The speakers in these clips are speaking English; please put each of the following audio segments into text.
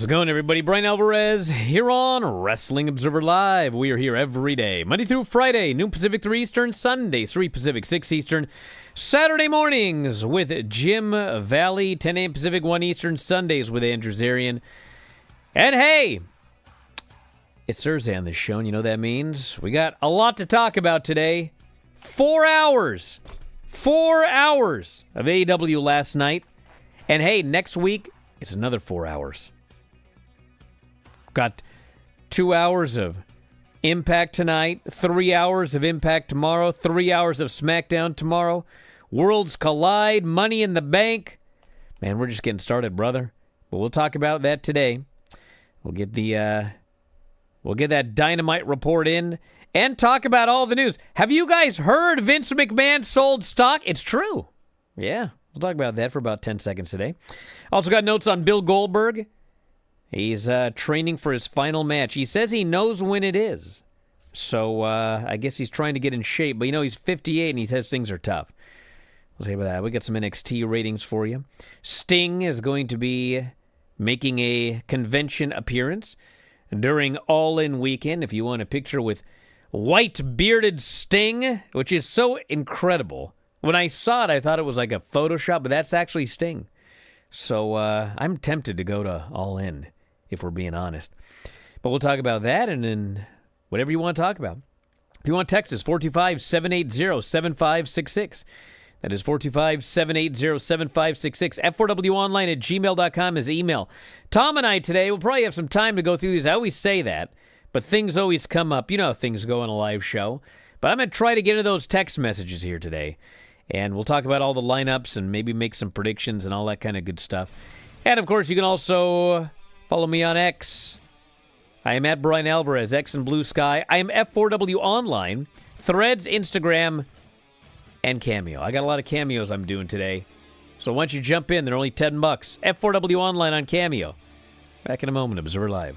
How's it going, everybody? Bryan Alvarez here on Wrestling Observer Live. We are here every day, Monday through Friday, noon Pacific, 3 Eastern, Sunday, 3 Pacific, 6 Eastern, Saturday mornings with Jim Valley, 10 a.m. Pacific, 1 Eastern, Sundays with Andrew Zarian. And hey, it's Thursday on this show, and you know what that means? We got a lot to talk about today. 4 hours. 4 hours of AEW last night. And hey, next week, it's another 4 hours. Got 2 hours of Impact tonight, 3 hours of Impact tomorrow, 3 hours of SmackDown tomorrow. Worlds collide, Money in the Bank. Man, we're just getting started, brother. But we'll talk about that today. We'll get that Dynamite report in and talk about all the news. Have you guys heard Vince McMahon sold stock? It's true. Yeah, we'll talk about that for about 10 seconds today. Also got notes on Bill Goldberg. He's training for his final match. He says he knows when it is. So I guess he's trying to get in shape. But, you know, he's 58 and he says things are tough. We'll see about that. We got some NXT ratings for you. Sting is going to be making a convention appearance during All In Weekend. If you want a picture with white bearded Sting, which is so incredible. When I saw it, I thought it was like a Photoshop, but that's actually Sting. So I'm tempted to go to All In, if we're being honest. But we'll talk about that and then whatever you want to talk about. If you want to text us, 425-780-7566. That is 425-780-7566. F4WOnline at gmail.com is email. Tom and I today will probably have some time to go through these. I always say that, but things always come up. You know how things go on a live show. But I'm going to try to get into those text messages here today. And we'll talk about all the lineups and maybe make some predictions and all that kind of good stuff. And, of course, you can also follow me on X. I am at Bryan Alvarez, X and Blue Sky. I am F4W Online, Threads, Instagram, and Cameo. I got a lot of cameos I'm doing today. So once you jump in, they're only $10. F4W Online on Cameo. Back in a moment. Observer Live.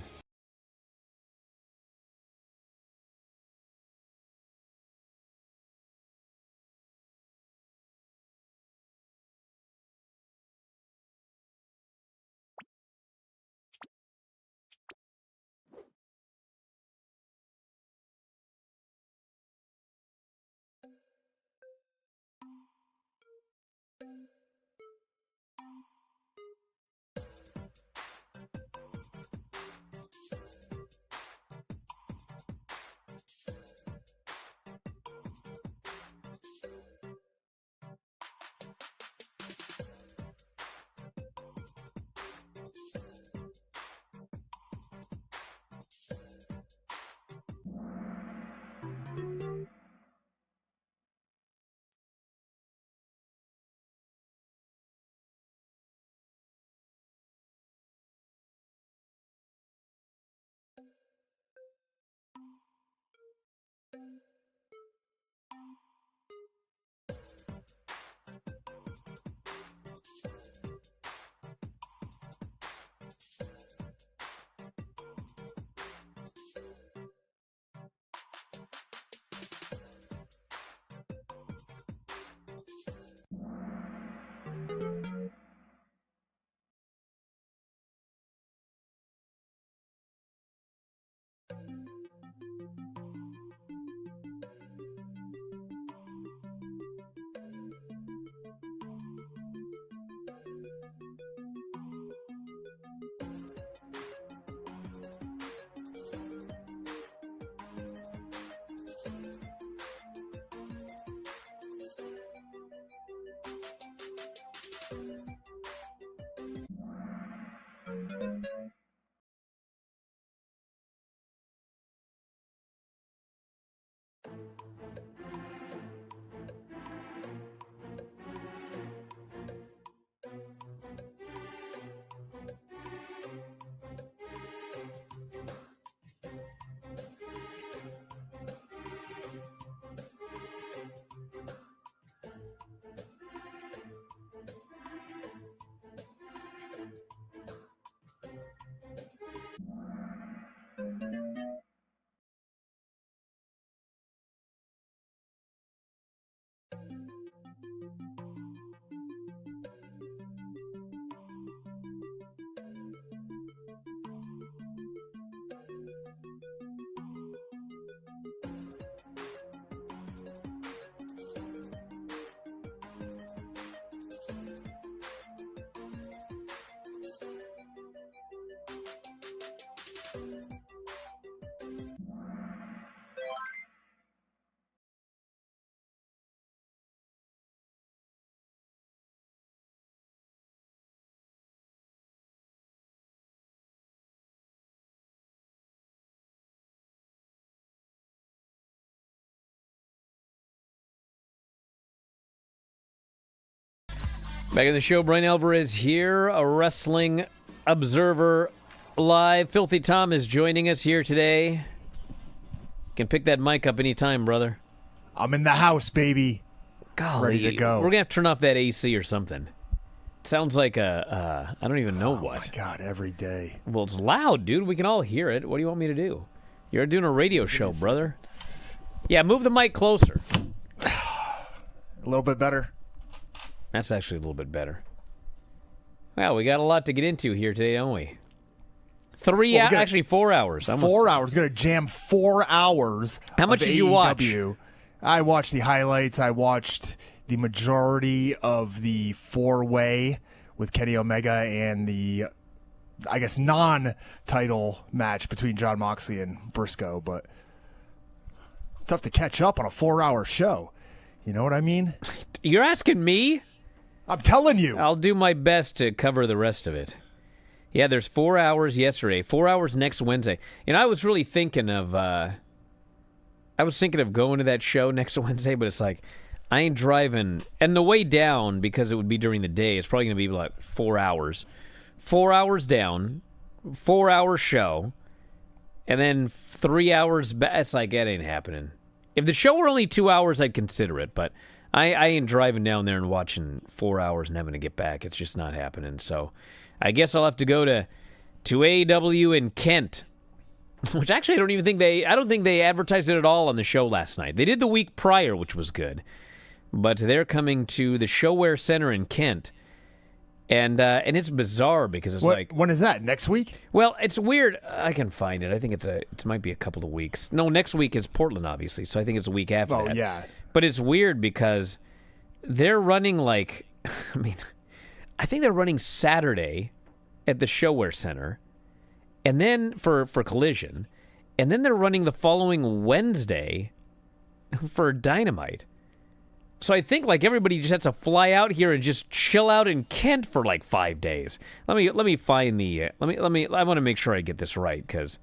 Back in the show, Bryan Alvarez here, a Wrestling Observer Live. Filthy Tom is joining us here today. Can pick that mic up anytime, brother. I'm in the house, baby. Golly, ready to go. We're going to have to turn off that AC or something. It sounds like I don't even know what. Oh, my God, every day. Well, it's loud, dude. We can all hear it. What do you want me to do? You're doing a radio show, brother. Yeah, move the mic closer. A little bit better. That's actually a little bit better. Well, we got a lot to get into here today, don't we? 4 hours. 4 hours. Going to jam 4 hours. How much did you watch? I watched the highlights. I watched the majority of the four-way with Kenny Omega and the, I guess, non-title match between Jon Moxley and Briscoe. But tough to catch up on a 4-hour show. You know what I mean? You're asking me? I'm telling you. I'll do my best to cover the rest of it. Yeah, there's 4 hours yesterday, 4 hours next Wednesday. And I was really thinking of going to that show next Wednesday, but it's like, I ain't driving. And the way down, because it would be during the day, it's probably going to be like 4 hours. 4 hours down, 4 hour show, and then 3 hours back. It's like, that ain't happening. If the show were only 2 hours, I'd consider it, but I ain't driving down there and watching 4 hours and having to get back. It's just not happening. So I guess I'll have to go to AEW in Kent, which actually I don't think they advertised it at all on the show last night. They did the week prior, which was good, but they're coming to the ShoWare Center in Kent, and it's bizarre because it's when is that? Next week? Well, it's weird. I can find it. I think it might be a couple of weeks. No, next week is Portland, obviously, so I think it's a week after that. Oh, yeah. But it's weird because they're running like, I think they're running Saturday at the ShoWare Center, and then for Collision, and then they're running the following Wednesday for Dynamite. So I think like everybody just has to fly out here and just chill out in Kent for like 5 days. Let me find the I want to make sure I get this right because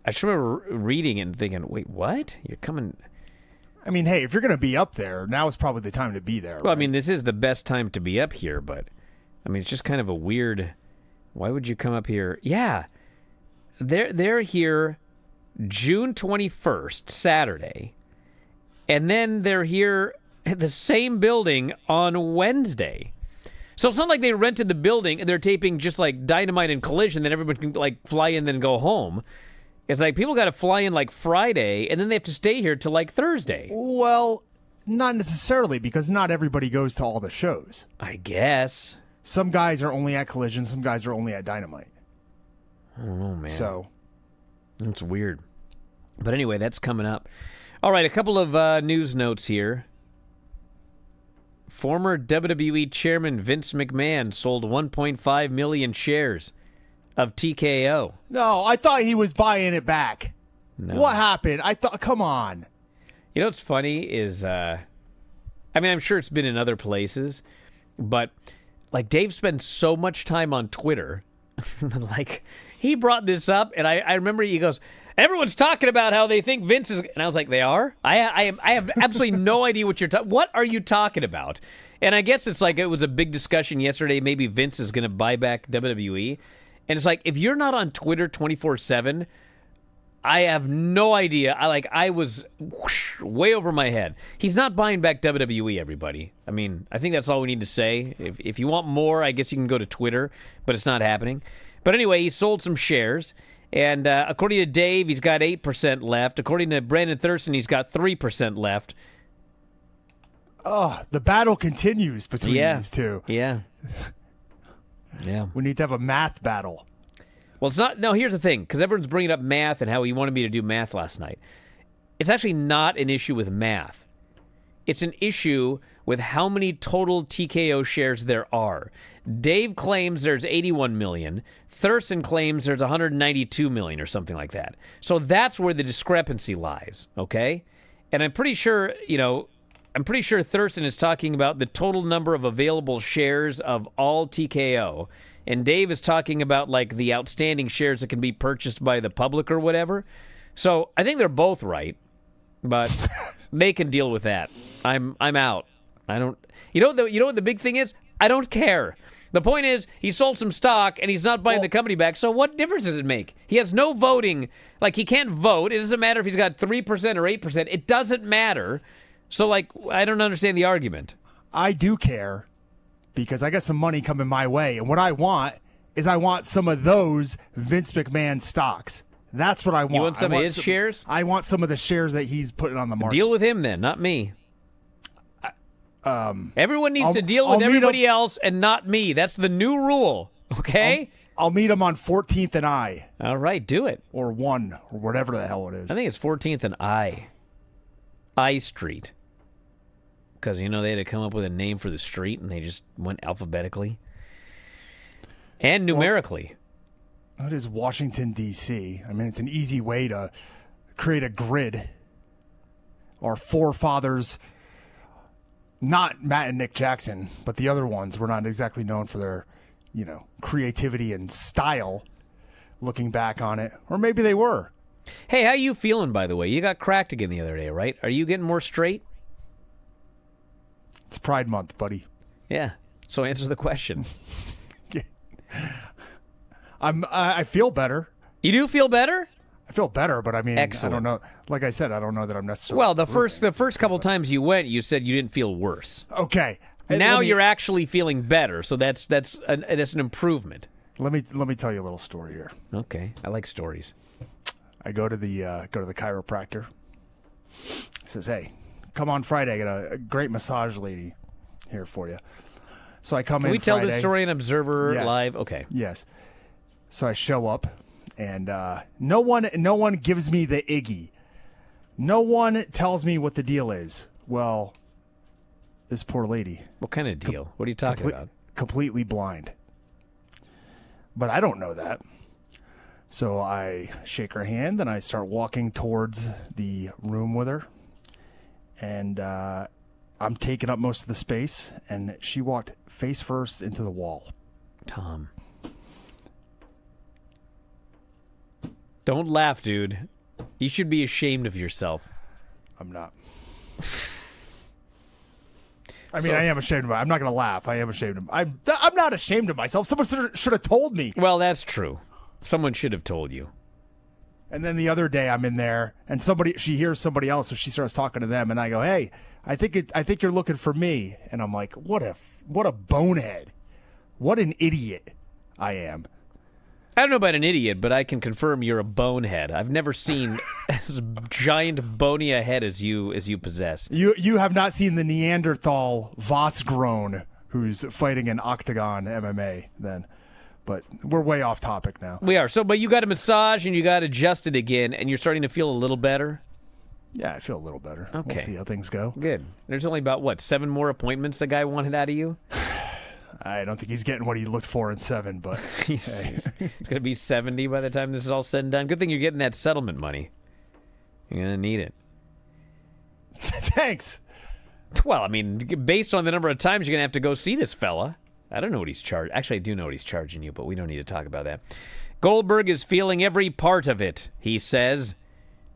I just remember reading it and thinking, wait, what? You're coming? I mean, hey, if you're going to be up there, now is probably the time to be there. Well, right? I mean, this is the best time to be up here, but I mean, it's just kind of a weird. Why would you come up here? Yeah, they're here June 21st, Saturday, and then they're here at the same building on Wednesday. So it's not like they rented the building and they're taping just like Dynamite and Collision, then everyone can like fly in then go home. It's like people got to fly in like Friday and then they have to stay here till like Thursday. Well, not necessarily, because not everybody goes to all the shows. I guess. Some guys are only at Collision, some guys are only at Dynamite. I don't know, man. So it's weird. But anyway, that's coming up. All right, a couple of news notes here. Former WWE Chairman Vince McMahon sold 1.5 million shares of TKO. No, I thought he was buying it back. No. What happened? Come on. You know what's funny is, I'm sure it's been in other places, but like Dave spends so much time on Twitter. Like he brought this up, and I remember he goes, everyone's talking about how they think Vince is, and I was like, they are? I have absolutely no idea what you're talking. What are you talking about? And I guess it's like it was a big discussion yesterday. Maybe Vince is going to buy back WWE, and it's like if you're not on Twitter 24/7, I have no idea. I was way over my head. He's not buying back WWE. Everybody. I mean, I think that's all we need to say. If you want more, I guess you can go to Twitter, but it's not happening. But anyway, he sold some shares. And according to Dave, he's got 8% left. According to Brandon Thurston, he's got 3% left. Oh, the battle continues between these two. Yeah. Yeah. We need to have a math battle. Well, it's not. No, here's the thing, because everyone's bringing up math and how he wanted me to do math last night. It's actually not an issue with math. It's an issue with how many total TKO shares there are. Dave claims there's 81 million. Thurston claims there's 192 million or something like that. So that's where the discrepancy lies, okay? And I'm pretty sure Thurston is talking about the total number of available shares of all TKO. And Dave is talking about like the outstanding shares that can be purchased by the public or whatever. So I think they're both right, but they can deal with that. I'm out. I don't. You know what the big thing is? I don't care. The point is, he sold some stock, and he's not buying the company back, so what difference does it make? He has no voting. Like, he can't vote. It doesn't matter if he's got 3% or 8%. It doesn't matter. So, like, I don't understand the argument. I do care because I got some money coming my way, and what I want is I want some of those Vince McMahon stocks. That's what I want. You want some of his shares? I want some of the shares that he's putting on the market. Deal with him then, not me. Everyone needs to deal with I'll everybody else and not me. That's the new rule, okay? I'll meet him on 14th and I. All right, do it. Or 1, or whatever the hell it is. I think it's 14th and I Street. Because, they had to come up with a name for the street, and they just went alphabetically. And numerically. That is Washington, D.C. I mean, it's an easy way to create a grid. Our forefathers, not Matt and Nick Jackson, but the other ones were not exactly known for their, creativity and style, looking back on it. Or maybe they were. Hey, how you feeling, by the way? You got cracked again the other day, right? Are you getting more straight? It's Pride Month, buddy. Yeah. So answer the question. I feel better. You do feel better? I feel better, but I mean, excellent. I don't know. Like I said, I don't know that I'm necessarily. Well, the first couple times you went, you said you didn't feel worse. Okay. Now you're actually feeling better, so that's an improvement. Let me tell you a little story here. Okay, I like stories. I go to the chiropractor. He says, "Hey, come on Friday. I got a great massage lady here for you." So I come in. Can we tell Friday. this story on Observer Live? Okay. Yes. So I show up, and no one gives me the Iggy. No one tells me what the deal is. Well, this poor lady. What kind of deal? What are you talking about? Completely blind. But I don't know that. So I shake her hand, and I start walking towards the room with her. And I'm taking up most of the space, and she walked face first into the wall. Tom. Don't laugh, dude. You should be ashamed of yourself. I'm not. I am ashamed of myself. I'm not going to laugh. I am ashamed of I'm not ashamed of myself. Someone should have told me. Well, that's true. Someone should have told you. And then the other day I'm in there, and she hears somebody else, so she starts talking to them, and I go, "Hey, I think you're looking for me." And I'm like, "What a bonehead. What an idiot I am." I don't know about an idiot, but I can confirm you're a bonehead. I've never seen as giant bony a head as you possess. You have not seen the Neanderthal Vosgroen who's fighting in Octagon MMA then. But we're way off topic now. We are. But you got a massage and you got adjusted again, and you're starting to feel a little better? Yeah, I feel a little better. Okay. We'll see how things go. Good. There's only about, 7 more appointments the guy wanted out of you? I don't think he's getting what he looked for in 7, but It's going to be 70 by the time this is all said and done. Good thing you're getting that settlement money. You're going to need it. Thanks. Well, I mean, based on the number of times you're going to have to go see this fella. I don't know what he's charged. Actually, I do know what he's charging you, but we don't need to talk about that. Goldberg is feeling every part of it, he says,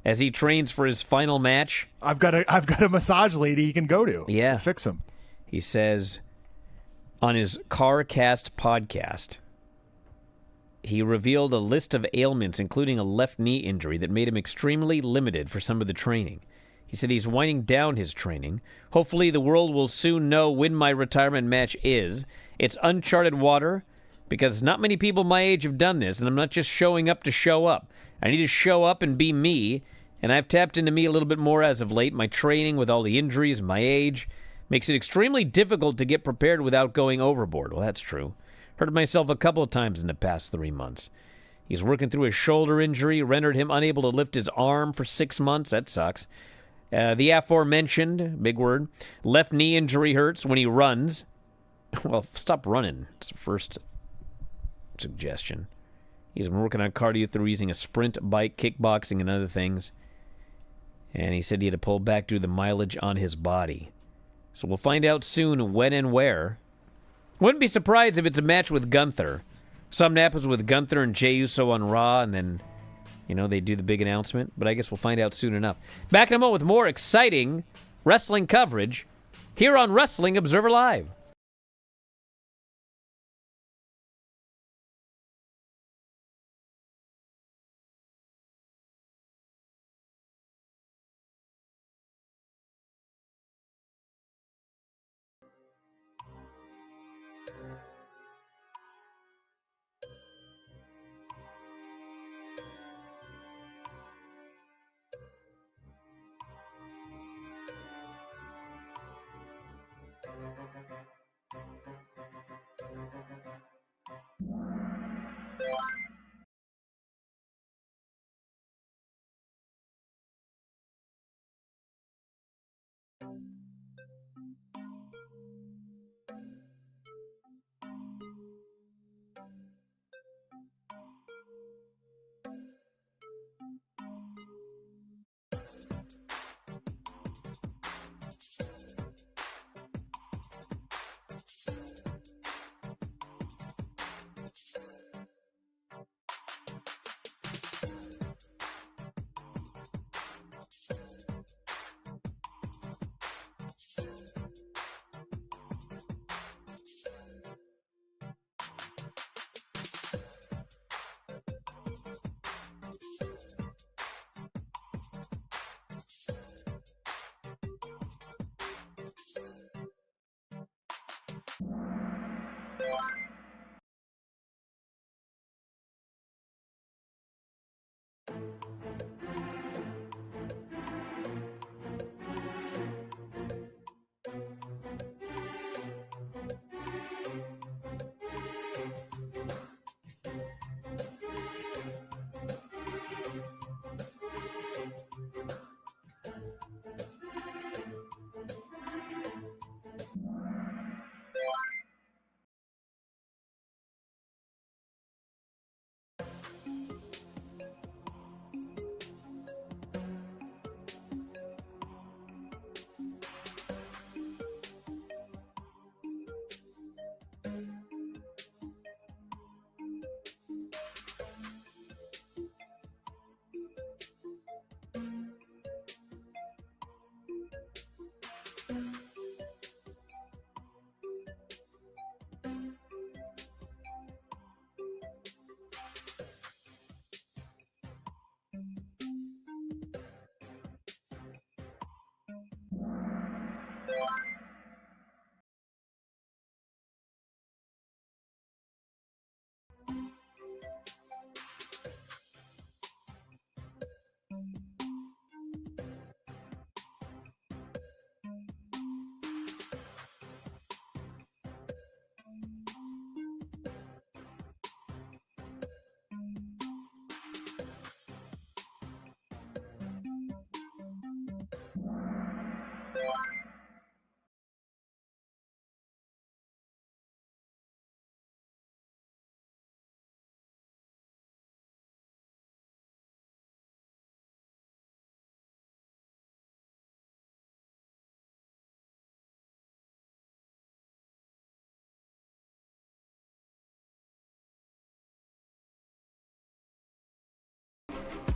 as he trains for his final match. I've got a massage lady he can go to. Yeah. To fix him. He says on his CarCast podcast, he revealed a list of ailments, including a left knee injury that made him extremely limited for some of the training. He said he's winding down his training. Hopefully the world will soon know when my retirement match is. It's uncharted water because not many people my age have done this, and I'm not just showing up to show up. I need to show up and be me, and I've tapped into me a little bit more as of late. My training with all the injuries, my age, makes it extremely difficult to get prepared without going overboard. Well, that's true. Hurt myself a couple of times in the past 3 months. He's working through a shoulder injury, rendered him unable to lift his arm for 6 months. That sucks. The aforementioned, big word, left knee injury hurts when he runs. Well, stop running. It's the first suggestion. He's been working on cardio through using a sprint bike, kickboxing, and other things. And he said he had to pull back due to the mileage on his body. So we'll find out soon when and where. Wouldn't be surprised if it's a match with Gunther. Something happens with Gunther and Jey Uso on Raw, and then, they do the big announcement. But I guess we'll find out soon enough. Back in a moment with more exciting wrestling coverage here on Wrestling Observer Live.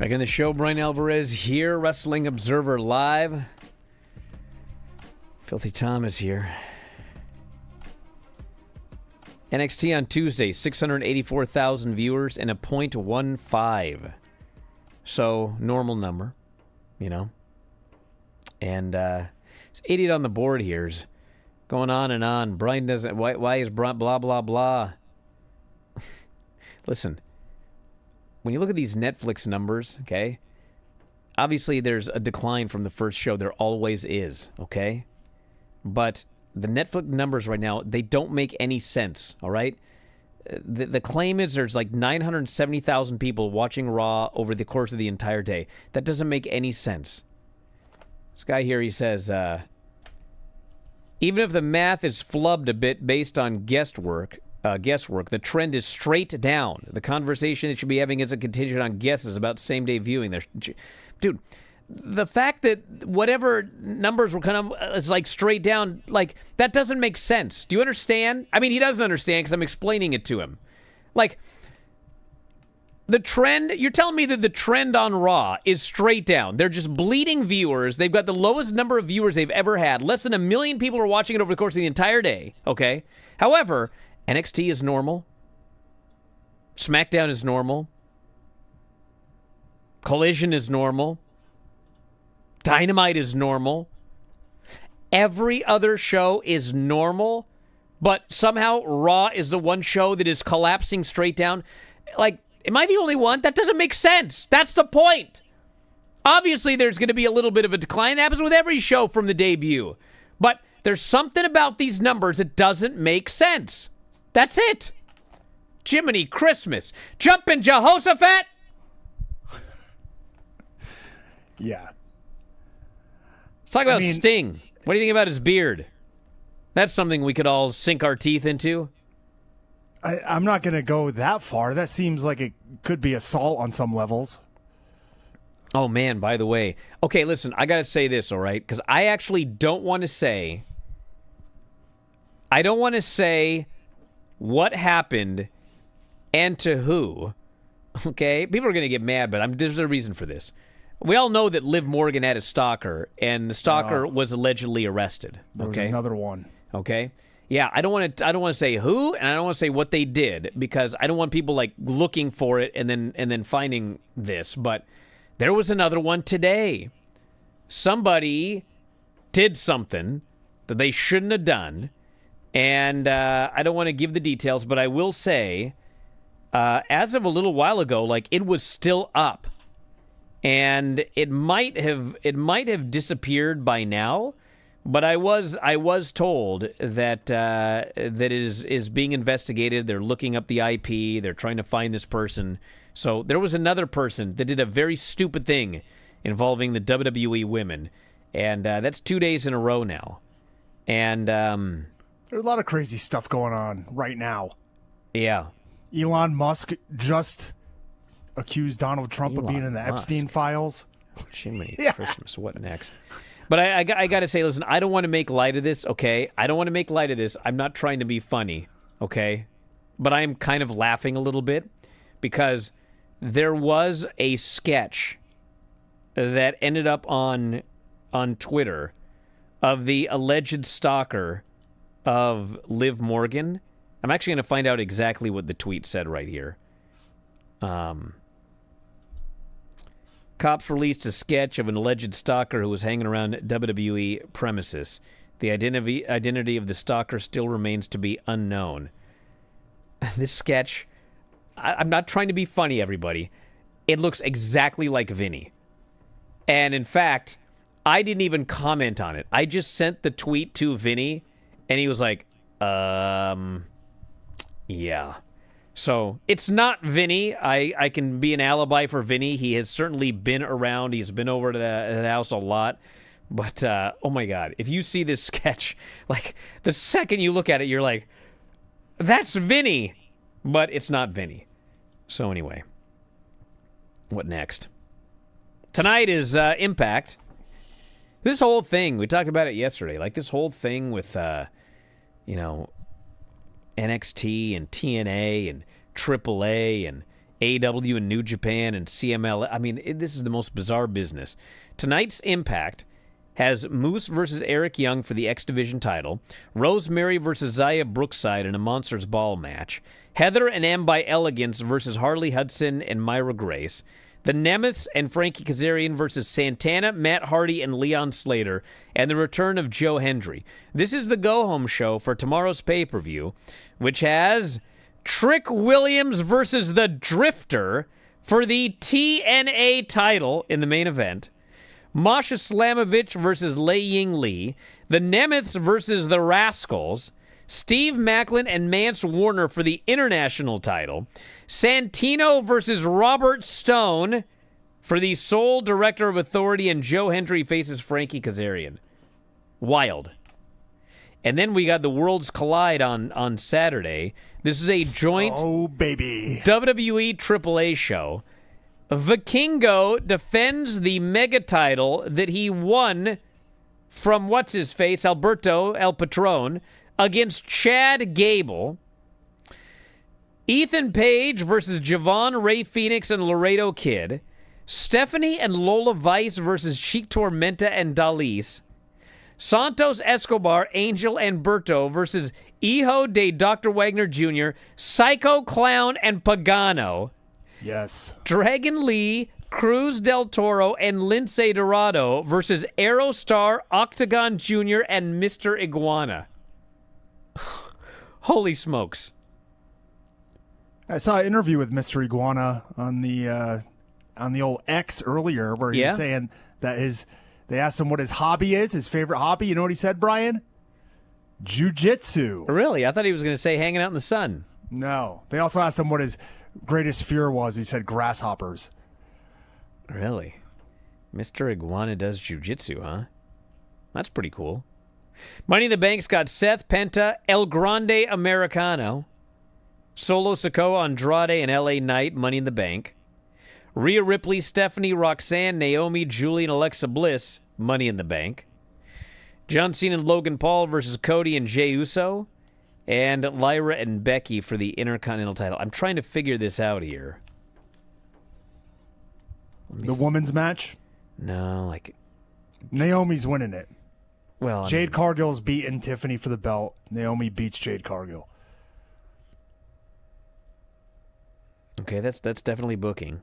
Back in the show, Bryan Alvarez here, Wrestling Observer Live. Filthy Tom is here. NXT on Tuesday, 684,000 viewers and a .15. So, normal number, you know. And it's 88 on the board here. It's going on and on. Bryan doesn't... Why is blah, blah, blah. Listen, when you look at these Netflix numbers, okay, obviously there's a decline from the first show. There always is, okay? But the Netflix numbers right now, they don't make any sense, all right? The claim is there's like 970,000 people watching Raw over the course of the entire day. That doesn't make any sense. This guy here, he says, even if the math is flubbed a bit based on guesswork, the trend is straight down. The conversation it should be having is a contingent on guesses about same-day viewing. Dude, the fact that whatever numbers were kind of, it's like straight down, like, that doesn't make sense. Do you understand? I mean, he doesn't understand because I'm explaining it to him. Like, the trend, you're telling me that the trend on Raw is straight down. They're just bleeding viewers. They've got the lowest number of viewers they've ever had. Less than 1 million people are watching it over the course of the entire day, okay? However, NXT is normal. SmackDown is normal. Collision is normal. Dynamite is normal. Every other show is normal, but somehow Raw is the one show that is collapsing straight down. Like, am I the only one? That doesn't make sense. That's the point. Obviously, there's going to be a little bit of a decline. It happens with every show from the debut. But there's something about these numbers that doesn't make sense. That's it. Jiminy Christmas. Jumpin' Jehoshaphat. Yeah. Let's talk about Sting. What do you think about his beard? That's something we could all sink our teeth into. I'm not going to go that far. That seems like it could be assault on some levels. Oh, man, by the way. Okay, listen, I got to say this, all right? Because I actually don't want to say... what happened and to who. Okay? People are going to get mad, but there's a reason for this. We all know that Liv Morgan had a stalker, and the stalker was allegedly arrested. There was another one. Okay? Yeah, I don't want to say who, and I don't want to say what they did, because I don't want people like looking for it and then finding this. But there was another one today. Somebody did something that they shouldn't have done, and I don't want to give the details, but I will say, as of a little while ago, like, it was still up. And it might have disappeared by now, but I was told that that it is being investigated. They're looking up the IP. They're trying to find this person. So there was another person that did a very stupid thing involving the WWE women, and that's 2 days in a row now. And there's a lot of crazy stuff going on right now. Yeah, Elon Musk just accused Donald Trump of being in the Epstein files. Jiminy Christmas, what next? But I got to say, listen, I don't want to make light of this, okay? I don't want to make light of this. I'm not trying to be funny, okay? But I'm kind of laughing a little bit because there was a sketch that ended up on Twitter of the alleged stalker of Liv Morgan. I'm actually going to find out exactly what the tweet said right here. Cops released a sketch of an alleged stalker who was hanging around WWE premises. The identity of the stalker still remains to be unknown. This sketch, I'm not trying to be funny, everybody. It looks exactly like Vinny. And in fact, I didn't even comment on it. I just sent the tweet to Vinny, and he was like, yeah. So, it's not Vinny. I can be an alibi for Vinny. He has certainly been around. He's been over to the house a lot. But, oh my God, if you see this sketch, like, the second you look at it, you're like, that's Vinny. But it's not Vinny. So anyway, what next? Tonight is Impact. This whole thing, we talked about it yesterday, like this whole thing with, NXT and TNA and AAA and AEW and New Japan and CML. I mean, this is the most bizarre business. Tonight's Impact has Moose versus Eric Young for the X Division title, Rosemary versus Zaya Brookside in a Monsters Ball match, Heather and M by Elegance versus Harley Hudson and Myra Grace, the Nemeths and Frankie Kazarian versus Santana, Matt Hardy, and Leon Slater, and the return of Joe Hendry. This is the go-home show for tomorrow's pay-per-view, which has Trick Williams versus the Drifter for the TNA title in the main event, Masha Slamovich versus Lei Ying Lee, the Nemeths versus the Rascals, Steve Macklin and Mance Warner for the international title, Santino versus Robert Stone for the sole Director of Authority, and Joe Hendry faces Frankie Kazarian. Wild. And then we got the Worlds Collide on Saturday. This is a joint WWE AAA show. Vikingo defends the mega title that he won from what's-his-face, Alberto El Patron, against Chad Gable. Ethan Page versus Javon Ray Phoenix and Laredo Kid. Stephanie and Lola Vice versus Chic Tormenta and Dalis. Santos Escobar, Angel and Berto versus Hijo de Dr. Wagner Jr., Psycho Clown, and Pagano. Yes. Dragon Lee, Cruz del Toro, and Lince Dorado versus Aerostar, Octagon Jr., and Mr. Iguana. Holy smokes. I saw an interview with Mr. Iguana on the old X earlier where he was saying that they asked him what his hobby is, his favorite hobby. You know what he said, Brian? Jiu-jitsu. Really? I thought he was going to say hanging out in the sun. No. They also asked him what his greatest fear was. He said grasshoppers. Really? Mr. Iguana does jiu-jitsu, huh? That's pretty cool. Money in the Bank's got Seth Penta, El Grande Americano, Solo Sikoa, Andrade, and LA Knight, Money in the Bank. Rhea Ripley, Stephanie, Roxanne, Naomi, Julie, and Alexa Bliss, Money in the Bank. John Cena and Logan Paul versus Cody and Jey Uso. And Lyra and Becky for the Intercontinental title. I'm trying to figure this out here. The women's match? No, like... Naomi's winning it. Well, Jade Cargill's beating Tiffany for the belt. Naomi beats Jade Cargill. Okay, that's definitely booking.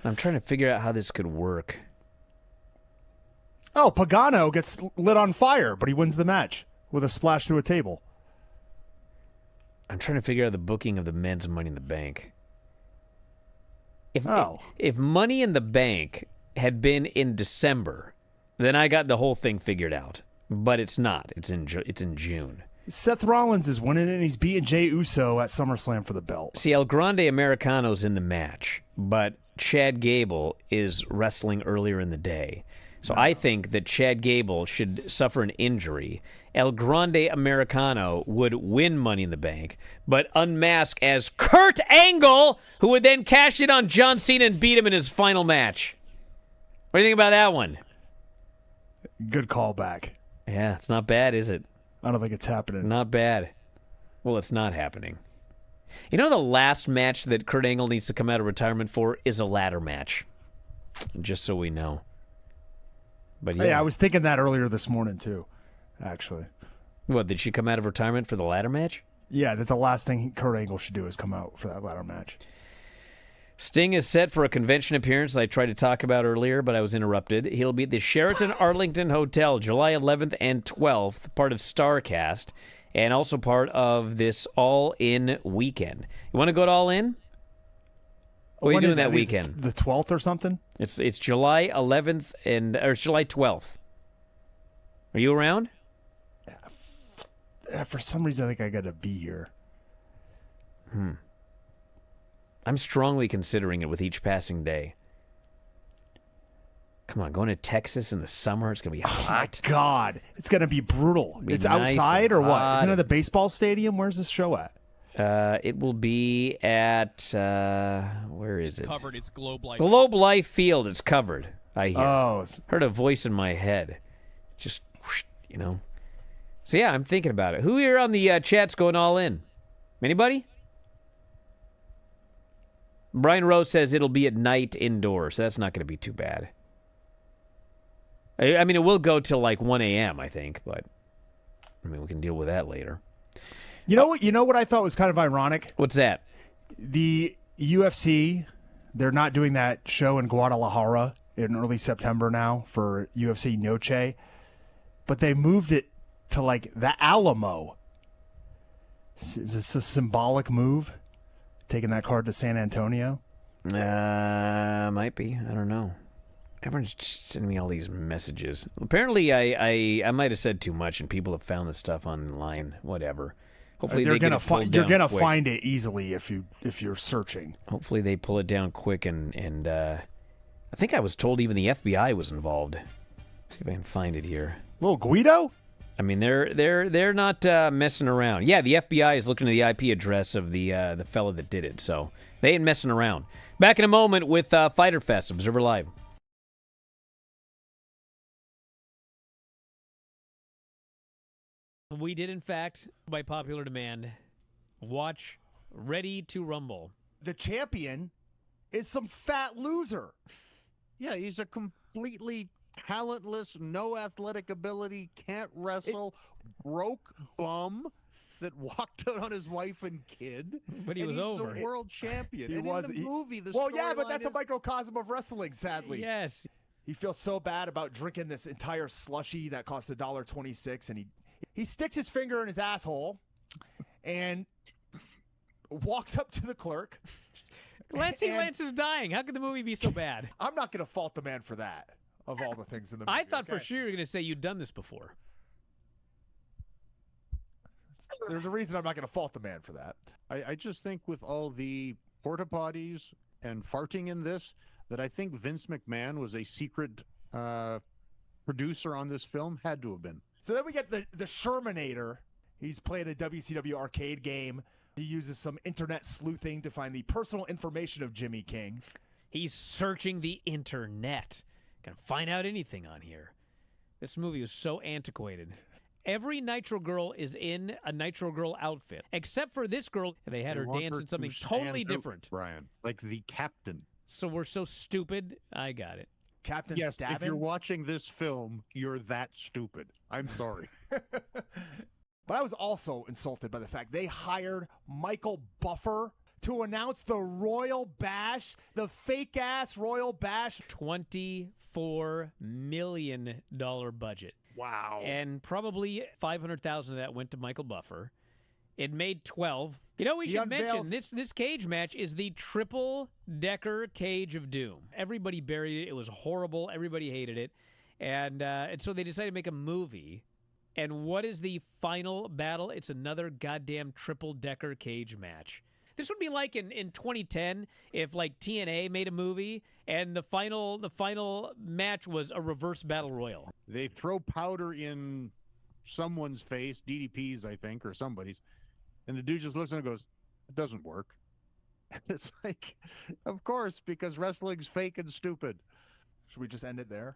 I'm trying to figure out how this could work. Oh, Pagano gets lit on fire, but he wins the match with a splash through a table. I'm trying to figure out the booking of the men's Money in the Bank. If Money in the Bank had been in December, then I got the whole thing figured out. But it's not. It's in June. Seth Rollins is winning it, and he's beating Jey Uso at SummerSlam for the belt. See, El Grande Americano's in the match, but Chad Gable is wrestling earlier in the day. So I think that Chad Gable should suffer an injury. El Grande Americano would win Money in the Bank, but unmask as Kurt Angle, who would then cash in on John Cena and beat him in his final match. What do you think about that one? Good callback. Yeah, it's not bad, is it? I don't think it's happening. Not bad. Well, it's not happening. You know the last match that Kurt Angle needs to come out of retirement for is a ladder match. Just so we know. But yeah, I was thinking that earlier this morning too, actually. What, did she come out of retirement for the ladder match? Yeah, that the last thing Kurt Angle should do is come out for that ladder match. Sting is set for a convention appearance I tried to talk about earlier, but I was interrupted. He'll be at the Sheraton Arlington Hotel July 11th and 12th, part of StarCast, and also part of this All-In weekend. You want to go to All-In? What are you doing that weekend? The 12th or something? It's July 11th or it's July 12th. Are you around? For some reason, I think I got to be here. I'm strongly considering it with each passing day. Come on, going to Texas in the summer, it's going to be hot. Oh, my God. It's going to be brutal. It's nice outside or what? hot. Isn't it the baseball stadium? Where's this show at? It will be at, where is it? Covered. It's Globe Life. Globe Life Field. It's covered, I hear. Oh. Heard a voice in my head. Just, you know. So, yeah, I'm thinking about it. Who here on the chat's going all in? Anybody? Brian Rose says it'll be at night indoors, so that's not going to be too bad. I mean, it will go till like 1 a.m., I think, but I mean, we can deal with that later. You know what I thought was kind of ironic? What's that? The UFC, they're not doing that show in Guadalajara in early September now for UFC Noche, but they moved it to like the Alamo. Is this a symbolic move? Taking that card to San Antonio? Might be. I don't know. Everyone's just sending me all these messages. Apparently, I might have said too much, and people have found this stuff online. Whatever. Hopefully, you're gonna find it easily if you're searching. Hopefully, they pull it down quick, and I think I was told even the FBI was involved. See if I can find it here. Little Guido? I mean, they're not messing around. Yeah, the FBI is looking at the IP address of the fella that did it, so they ain't messing around. Back in a moment with Fighter Fest, Observer Live. We did, in fact, by popular demand, watch Ready to Rumble. The champion is some fat loser. Yeah, he's a completely talentless, no athletic ability, can't wrestle, broke bum that walked out on his wife and kid. But he was over. He's the world champion. He and was. In the movie, the well, yeah, but that's a microcosm of wrestling, sadly. Yes. He feels so bad about drinking this entire slushie that cost $1.26, and he sticks his finger in his asshole and walks up to the clerk. Lance is dying. How could the movie be so bad? I'm not going to fault the man for that, of all the things in the movie. I thought for sure you were going to say you'd done this before. There's a reason I'm not going to fault the man for that. I just think with all the porta potties and farting in this, that I think Vince McMahon was a secret producer on this film. Had to have been. So then we get the Shermanator. He's playing a WCW arcade game. He uses some internet sleuthing to find the personal information of Jimmy King. He's searching the internet. Can find out anything on here. This movie was so antiquated. Every Nitro Girl is in a Nitro Girl outfit, except for this girl. They had her dance in something totally different. Brian, like the captain. So we're so stupid. I got it. Captain yes, Stabbin? If you're watching this film, you're that stupid. I'm sorry. But I was also insulted by the fact they hired Michael Buffer to announce the Royal Bash, the fake-ass Royal Bash. $24 million budget. Wow. And probably $500,000 of that went to Michael Buffer. It made 12. You know, we should mention this cage match is the triple-decker Cage of Doom. Everybody buried it. It was horrible. Everybody hated it. And so they decided to make a movie. And what is the final battle? It's another goddamn triple-decker cage match. This would be like in 2010 if like TNA made a movie and the final match was a reverse battle royal. They throw powder in someone's face, DDP's I think, or somebody's, and the dude just looks at it and goes, "It doesn't work." It's like, of course, because wrestling's fake and stupid. Should we just end it there?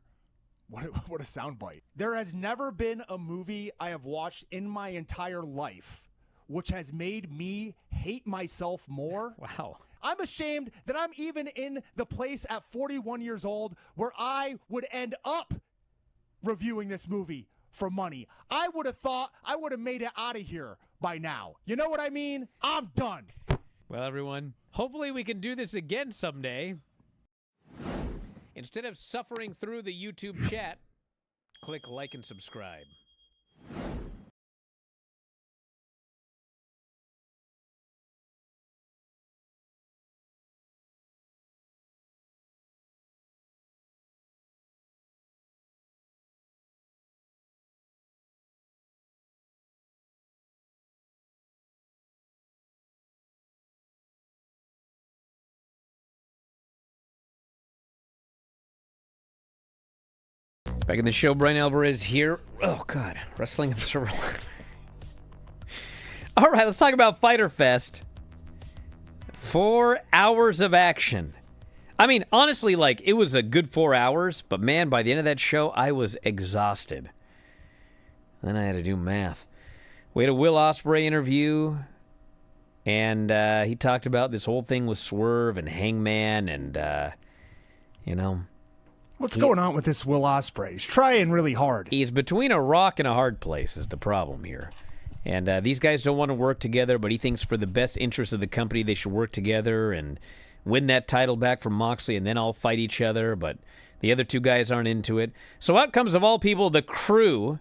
What a soundbite. There has never been a movie I have watched in my entire life which has made me hate myself more. Wow. I'm ashamed that I'm even in the place at 41 years old where I would end up reviewing this movie for money. I would have thought I would have made it out of here by now. You know what I mean? I'm done. Well, everyone, hopefully we can do this again someday. Instead of suffering through the YouTube chat, click like and subscribe. Back in the show, Bryan Alvarez here. Oh, God. Wrestling Observer Live. All right, let's talk about Fighter Fest. 4 hours of action. I mean, honestly, like, it was a good 4 hours, but man, by the end of that show, I was exhausted. Then I had to do math. We had a Will Ospreay interview, And he talked about this whole thing with Swerve and Hangman and, What's going on with this Will Ospreay? He's trying really hard. He's between a rock and a hard place is the problem here. And these guys don't want to work together, but he thinks for the best interest of the company they should work together and win that title back from Moxley and then all fight each other, but the other two guys aren't into it. So out comes, of all people, the Crew,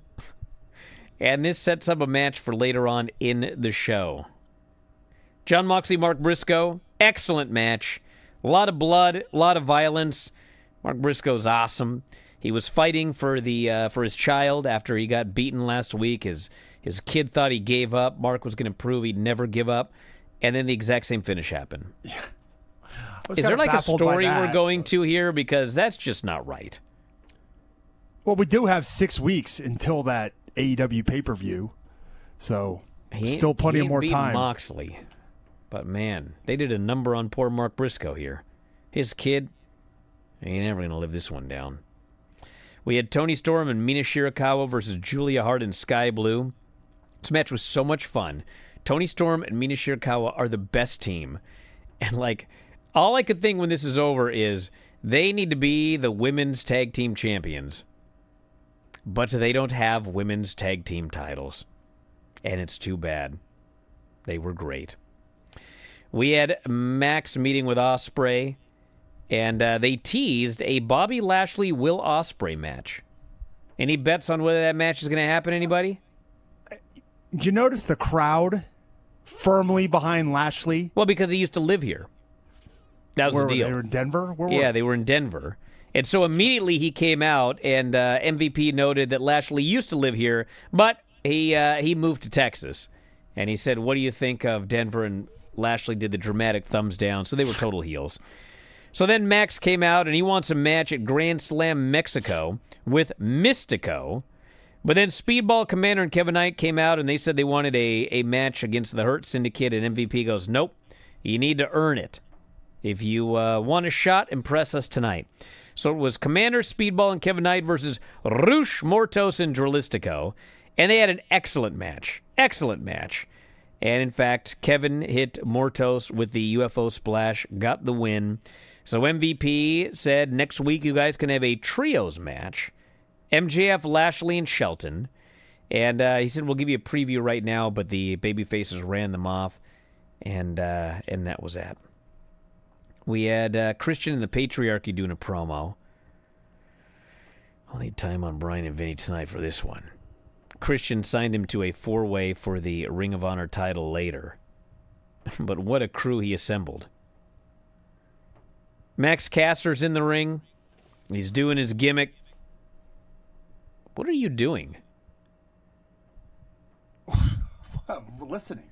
and this sets up a match for later on in the show. Jon Moxley, Mark Briscoe, excellent match. A lot of blood, a lot of violence. Mark Briscoe's awesome. He was fighting for his child after he got beaten last week. His kid thought he gave up. Mark was going to prove he'd never give up. And then the exact same finish happened. Yeah. Is there like a story we're going to here? Because that's just not right. Well, we do have 6 weeks until that AEW pay-per-view. So still plenty of more time. Moxley. But man, they did a number on poor Mark Briscoe here. His kid, he ain't never going to live this one down. We had Toni Storm and Mina Shirakawa versus Julia Hart and Sky Blue. This match was so much fun. Toni Storm and Mina Shirakawa are the best team. And, like, all I could think when this is over is they need to be the women's tag team champions. But they don't have women's tag team titles. And it's too bad. They were great. We had Max meeting with Ospreay. And they teased a Bobby Lashley-Will Ospreay match. Any bets on whether that match is going to happen, anybody? Did you notice the crowd firmly behind Lashley? Well, because he used to live here. That was the deal. They were in Denver? They were in Denver. And so immediately he came out, and MVP noted that Lashley used to live here, but he moved to Texas. And he said, what do you think of Denver? And Lashley did the dramatic thumbs down, so they were total heels. So then Max came out, and he wants a match at Grand Slam Mexico with Mystico. But then Speedball Commander and Kevin Knight came out, and they said they wanted a match against the Hurt Syndicate, and MVP goes, nope, you need to earn it. If you want a shot, impress us tonight. So it was Commander, Speedball, and Kevin Knight versus Rush, Mortos, and Dralistico. And they had an excellent match. Excellent match. And in fact, Kevin hit Mortos with the UFO splash, got the win. So MVP said next week you guys can have a trios match. MJF, Lashley, and Shelton. And he said we'll give you a preview right now, but the babyfaces ran them off. And that was that. We had Christian and the Patriarchy doing a promo. I'll need time on Bryan and Vinny tonight for this one. Christian signed him to a 4-way for the Ring of Honor title later. But what a crew he assembled. Max Caster's in the ring. He's doing his gimmick. What are you doing? I'm listening.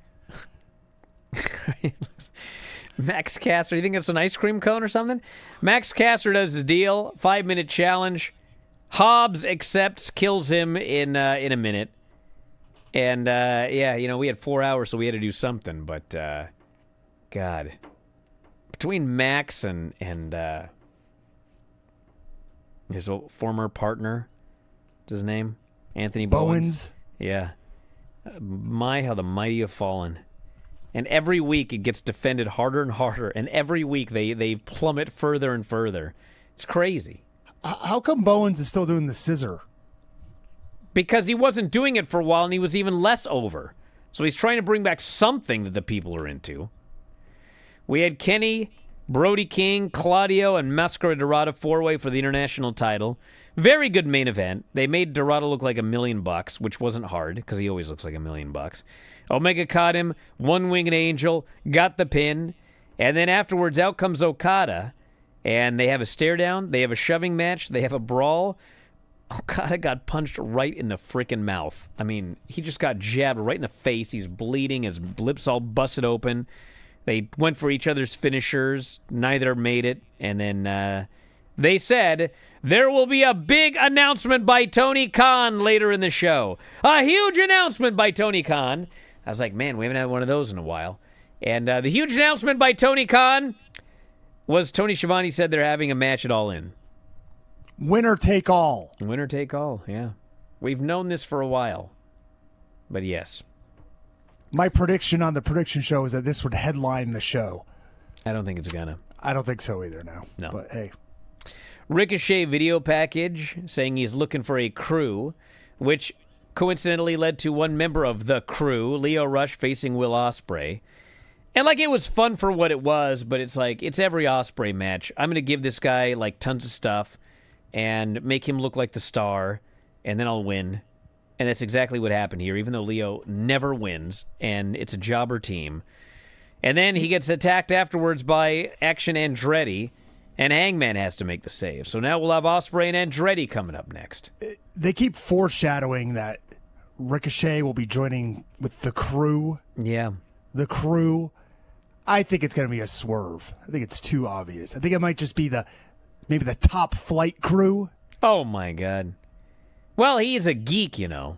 Max Caster, you think it's an ice cream cone or something? Max Caster does his deal. 5-minute challenge. Hobbs accepts, kills him in a minute. And, we had 4 hours, so we had to do something. But, God. Between Max and his former partner, what's his name? Anthony Bowens. Yeah. My, how the mighty have fallen. And every week it gets defended harder and harder. And every week they plummet further and further. It's crazy. How come Bowens is still doing the scissor? Because he wasn't doing it for a while and he was even less over. So he's trying to bring back something that the people are into. We had Kenny, Brody King, Claudio, and Mascara Dorado 4-way for the international title. Very good main event. They made Dorado look like $1 million, which wasn't hard because he always looks like $1 million. Omega caught him, one-winged angel, got the pin, and then afterwards out comes Okada, and they have a stare down, they have a shoving match, they have a brawl. Okada got punched right in the freaking mouth. I mean, he just got jabbed right in the face. He's bleeding, his lips all busted open. They went for each other's finishers. Neither made it. And then they said there will be a big announcement by Tony Khan later in the show. A huge announcement by Tony Khan. I was like, man, we haven't had one of those in a while. And the huge announcement by Tony Khan was Tony Schiavone said they're having a match at All In. Winner take all. Winner take all, yeah. We've known this for a while. But yes. My prediction on the prediction show is that this would headline the show. I don't think it's gonna. I don't think so either now. No. But hey. Ricochet video package saying he's looking for a crew, which coincidentally led to one member of the crew, Lio Rush, facing Will Ospreay. And, like, it was fun for what it was, but it's like, it's every Ospreay match. I'm going to give this guy, like, tons of stuff and make him look like the star, and then I'll win. And that's exactly what happened here, even though Lio never wins, and it's a jobber team. And then he gets attacked afterwards by Action Andretti, and Hangman has to make the save. So now we'll have Ospreay and Andretti coming up next. They keep foreshadowing that Ricochet will be joining with the crew. Yeah. The crew. I think it's going to be a swerve. I think it's too obvious. I think it might just be maybe the Top Flight crew. Oh, my God. Well, he is a geek, you know.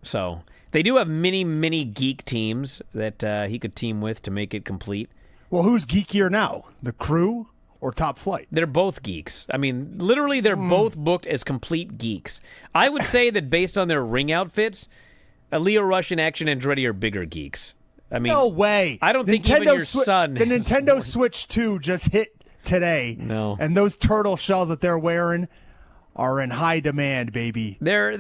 So they do have many geek teams that he could team with to make it complete. Well, who's geekier now? The crew or Top Flight? They're both geeks. I mean, literally, they're both booked as complete geeks. I would say that based on their ring outfits, Lio Rush and Action Andretti are bigger geeks. I mean, no way. I don't think even your son. The Nintendo Switch 2 just hit today. No. And those turtle shells that they're wearing are in high demand, baby. They're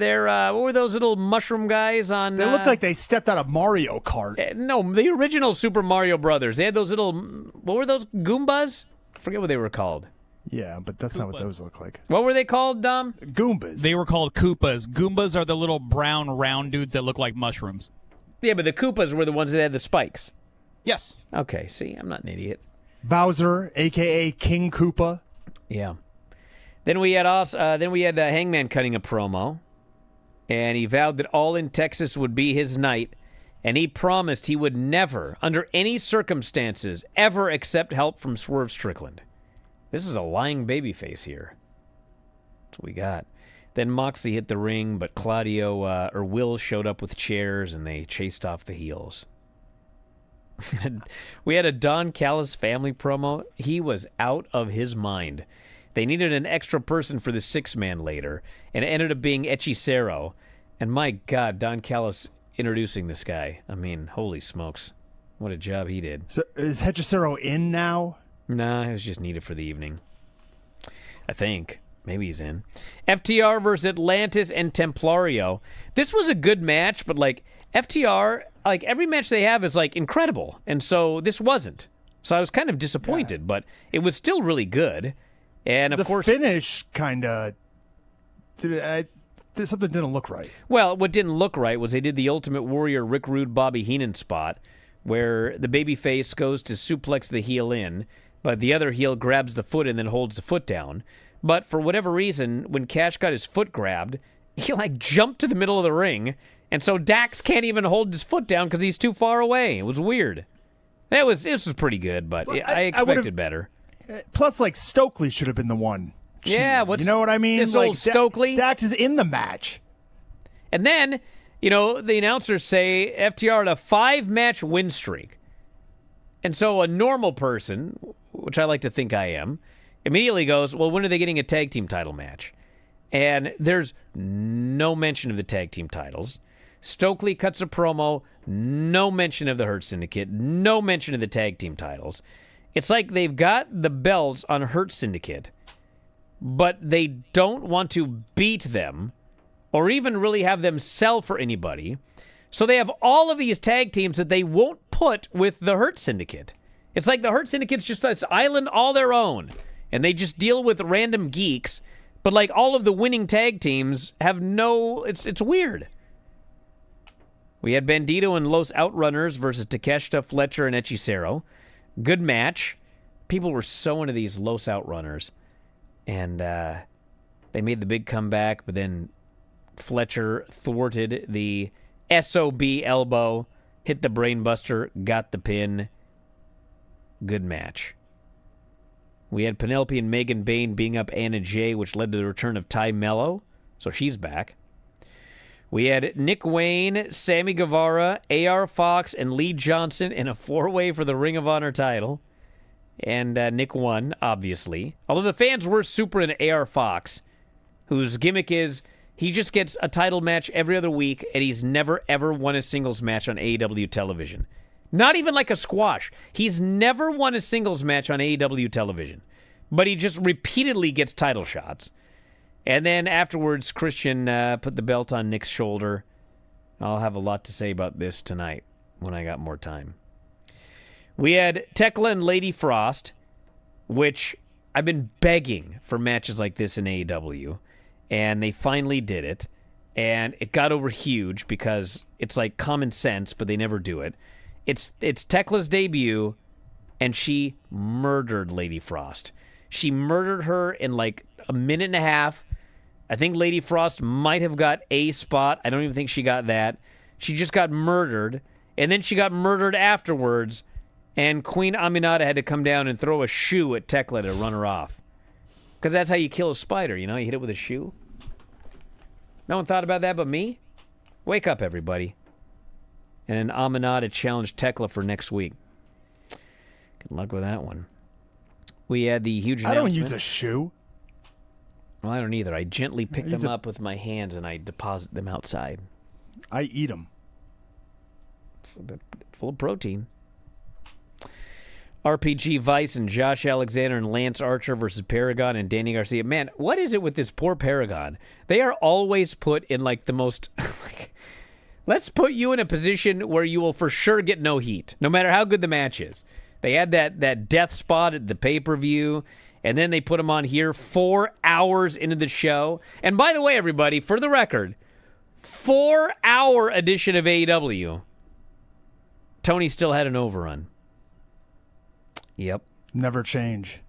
what were those little mushroom guys on? They look like they stepped out of Mario Kart. No, the original Super Mario Brothers. They had those little, what were those, Goombas? I forget what they were called. Yeah, but that's not what those look like. What were they called, Dom? Goombas. They were called Koopas. Goombas are the little brown round dudes that look like mushrooms. Yeah, but the Koopas were the ones that had the spikes. Yes. Okay, see, I'm not an idiot. Bowser, a.k.a. King Koopa. Yeah. Then we had Hangman cutting a promo, and he vowed that All in Texas would be his night, and he promised he would never, under any circumstances, ever accept help from Swerve Strickland. This is a lying babyface here. That's what we got. Then Moxley hit the ring, but Will showed up with chairs, and they chased off the heels. We had a Don Callis family promo. He was out of his mind. They needed an extra person for the six-man later, and it ended up being Hechicero. And my God, Don Callis introducing this guy. I mean, holy smokes. What a job he did. So is Hechicero in now? Nah, it was just needed for the evening. I think. Maybe he's in. FTR versus Atlantis and Templario. This was a good match, but, like, FTR, like, every match they have is, like, incredible. And so this wasn't. So I was kind of disappointed, but it was still really good. And, of course... The finish kind of... Something didn't look right. Well, what didn't look right was they did the Ultimate Warrior Rick Rude Bobby Heenan spot where the babyface goes to suplex the heel in, but the other heel grabs the foot and then holds the foot down. But for whatever reason, when Cash got his foot grabbed, he, like, jumped to the middle of the ring, and so Dax can't even hold his foot down because he's too far away. It was weird. This was pretty good, but I expected better. Plus, like, Stokely should have been the one. Yeah, you know what I mean? This like, old Stokely? Dax is in the match. And then, the announcers say FTR had a 5-match win streak. And so a normal person, which I like to think I am, immediately goes, well, when are they getting a tag team title match? And there's no mention of the tag team titles. Stokely cuts a promo, no mention of the Hurt Syndicate, no mention of the tag team titles. It's like they've got the belts on Hurt Syndicate, but they don't want to beat them or even really have them sell for anybody. So they have all of these tag teams that they won't put with the Hurt Syndicate. It's like the Hurt Syndicate's just this island all their own, and they just deal with random geeks, but like all of the winning tag teams have no... It's weird. We had Bandito and Los Outrunners versus Takeshita, Fletcher, and Hechicero. Good match. People were so into these Los Outrunners. And they made the big comeback, but then Fletcher thwarted the SOB elbow, hit the brainbuster, got the pin. Good match. We had Penelope and Megan Bain beating up Anna Jay, which led to the return of Ty Mello, so she's back. We had Nick Wayne, Sammy Guevara, AR Fox, and Lee Johnson in a 4-way for the Ring of Honor title. And Nick won, obviously. Although the fans were super into AR Fox, whose gimmick is He just gets a title match every other week, and he's never, ever won a singles match on AEW television. Not even like a squash. He's never won a singles match on AEW television. But he just repeatedly gets title shots. And then afterwards, Christian put the belt on Nick's shoulder. I'll have a lot to say about this tonight when I got more time. We had Tekla and Lady Frost, which I've been begging for matches like this in AEW. And they finally did it. And it got over huge because it's like common sense, but they never do it. It's Tekla's debut, and she murdered Lady Frost. She murdered her in like a minute and a half. I think Lady Frost might have got a spot. I don't even think she got that. She just got murdered, and then she got murdered afterwards, and Queen Aminata had to come down and throw a shoe at Tekla to run her off. Because that's how you kill a spider, you hit it with a shoe. No one thought about that but me? Wake up, everybody. And Aminata challenged Tekla for next week. Good luck with that one. We had the huge announcement. I don't use a shoe. Well, I don't either. I gently pick them up with my hands and I deposit them outside. I eat them. They're full of protein. RPG Vice and Josh Alexander and Lance Archer versus Paragon and Danny Garcia. Man, what is it with this poor Paragon? They are always put in like the most... let's put you in a position where you will for sure get no heat, no matter how good the match is. They had that death spot at the pay-per-view, and then they put him on here 4 hours into the show. And by the way, everybody, for the record, 4-hour edition of AEW, Tony still had an overrun. Yep. Never change.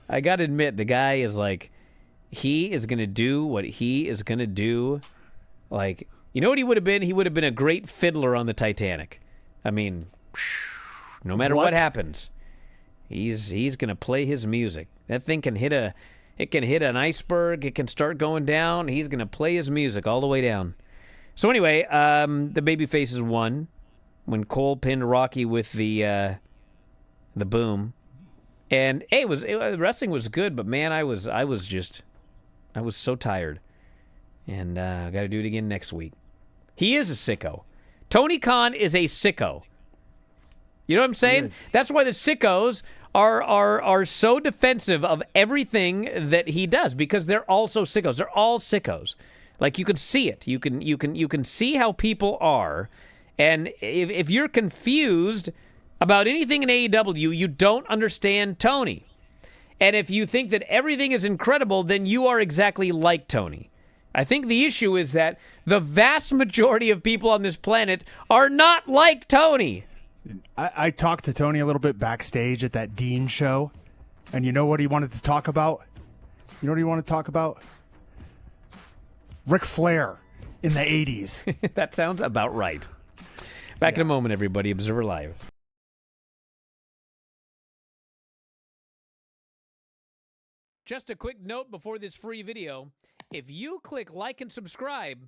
I got to admit, the guy is like, he is going to do what he is going to do. Like, you know what he would have been? He would have been a great fiddler on the Titanic. I mean, no matter what happens, he's going to play his music. That thing can hit an iceberg. It can start going down. He's going to play his music all the way down. So anyway, the babyfaces won when Cole pinned Rocky with the boom. And hey, wrestling was good, but man, I was so tired. And I got to do it again next week. He is a sicko. Tony Khan is a sicko. You know what I'm saying? That's why the sickos are so defensive of everything that he does, because they're also sickos. They're all sickos. Like, you can see it. You can see how people are. And if you're confused about anything in AEW, you don't understand Tony. And if you think that everything is incredible, then you are exactly like Tony. I think the issue is that the vast majority of people on this planet are not like Tony. I talked to Tony a little bit backstage at that Dean show, and you know what he wanted to talk about? You know what he wanted to talk about? Ric Flair in the 80s. That sounds about right. Back in a moment, everybody. Observer Live. Just a quick note before this free video. If you click like and subscribe,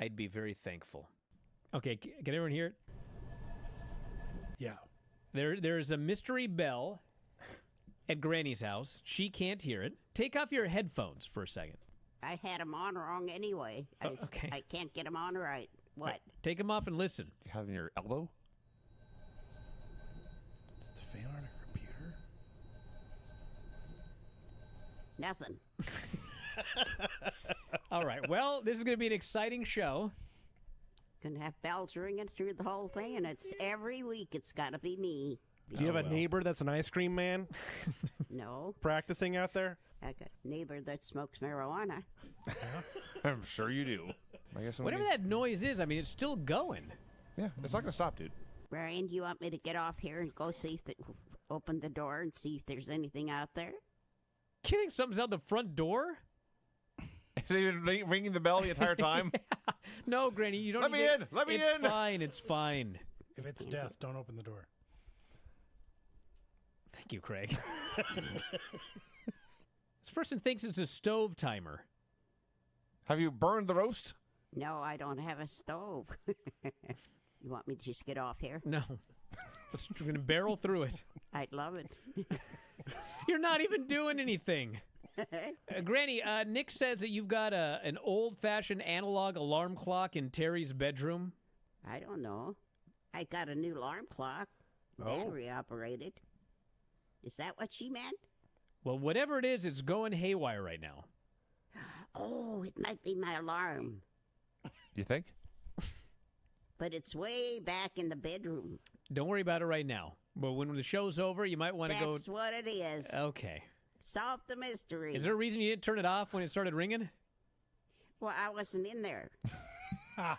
I'd be very thankful. Okay, can everyone hear it? Yeah. There's a mystery bell at Granny's house. She can't hear it. Take off your headphones for a second. I had them on wrong anyway. Okay. I can't get them on right. What? Take them off and listen. You have in your elbow? Is the fan on a computer? Nothing. All right. Well, this is going to be an exciting show. Gonna have bells ringing through the whole thing, and it's every week. It's got to be me. Do you have a neighbor that's an ice cream man No, practicing out there? I got a neighbor that smokes marijuana. I'm sure you do. I guess Whatever that noise is, I mean, it's still going. Yeah, it's not going to stop, dude. Brian, do you want me to get off here and go see if open the door and see if there's anything out there? You think something's out the front door? Is he ringing the bell the entire time? No, Granny, you don't. Let me in. Let me in. It's fine. It's fine. If it's death, don't open the door. Thank you, Craig. This person thinks it's a stove timer. Have you burned the roast? No, I don't have a stove. You want me to just get off here? No. We're going to barrel through it. I'd love it. You're not even doing anything. Granny, Nick says that you've got an old-fashioned analog alarm clock in Terry's bedroom. I don't know. I got a new alarm clock, battery operated. Is that what she meant? Well, whatever it is, it's going haywire right now. Oh, it might be my alarm, Do you think? but it's way back in the bedroom. Don't worry about it right now. But when the show's over, you might want to go. That's what it is. Okay. Solve the mystery. Is there a reason you didn't turn it off when it started ringing? Well, I wasn't in there. I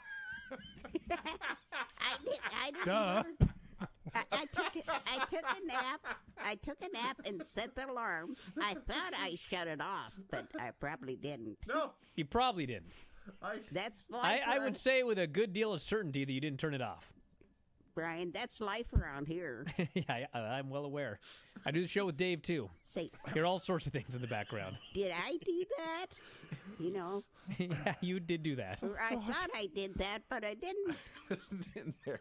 didn't. Duh. I took a nap. I took a nap and set the alarm. I thought I shut it off, but I probably didn't. No. You probably didn't. That's life. I would say with a good deal of certainty that you didn't turn it off. Brian, that's life around here. Yeah, I'm well aware. I do the show with Dave, too. Say, Hear all sorts of things in the background. did I do that? You know, Yeah, you did do that. or I thought I did that, but I didn't. In there.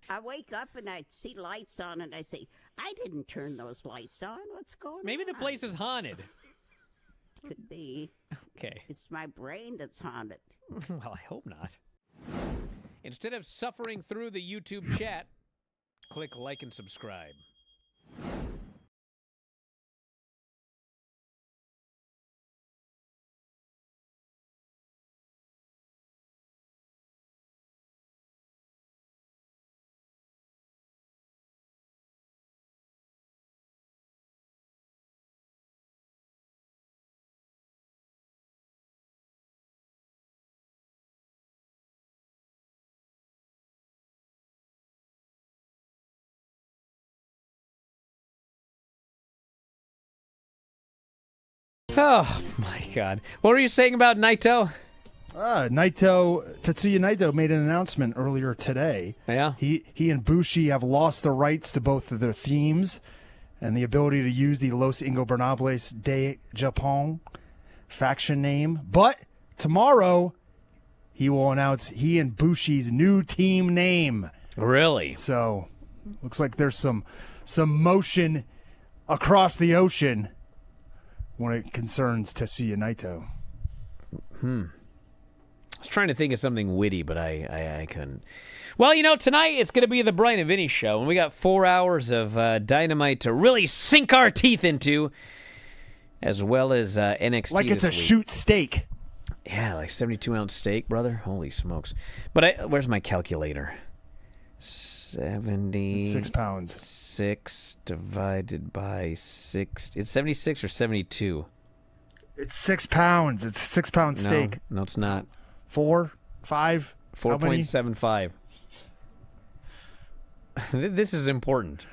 I wake up and I see lights on, and I say, I didn't turn those lights on. What's going on? Maybe the place is haunted. Could be. Okay. It's my brain that's haunted. Well, I hope not. Instead of suffering through the YouTube chat, click like and subscribe. Oh, my God. What were you saying about Naito? Tetsuya Naito made an announcement earlier today. Yeah. He and Bushi have lost the rights to both of their themes and the ability to use the Los Ingobernables de Japón faction name. But tomorrow, he will announce he and Bushi's new team name. Really? So, looks like there's some motion across the ocean when it concerns Tetsuya Naito. I was trying to think of something witty, but I couldn't. Well, you know, tonight it's going to be the Bryan and Vinny show, and we got 4 hours of Dynamite to really sink our teeth into, as well as NXT Like it's a this week. shoot steak. Yeah, like 72-ounce steak, brother. Holy smokes. But where's my calculator? 6 pounds. 6 divided by 6. It's 76 or 72? It's 6 pounds. It's a 6 pound steak. No, it's not. 4, 5, how many? 4.75. This is important.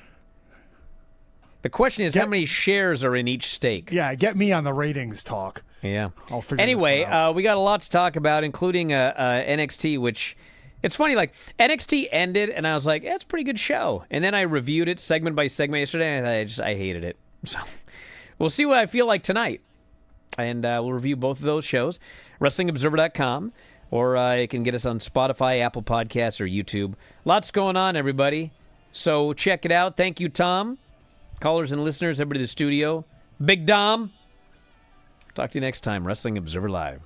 The question is, how many shares are in each steak? Yeah, get me on the ratings talk. Yeah. I'll figure Anyway, this one out. we got a lot to talk about, including NXT, which it's funny. Like NXT ended, and I was like, "It's a pretty good show." And then I reviewed it segment by segment yesterday, and I hated it. So we'll see what I feel like tonight, and we'll review both of those shows. WrestlingObserver.com, or you can get us on Spotify, Apple Podcasts, or YouTube. Lots going on, everybody. So check it out. Thank you, Tom. Callers and listeners, everybody in the studio. Big Dom. Talk to you next time. Wrestling Observer Live.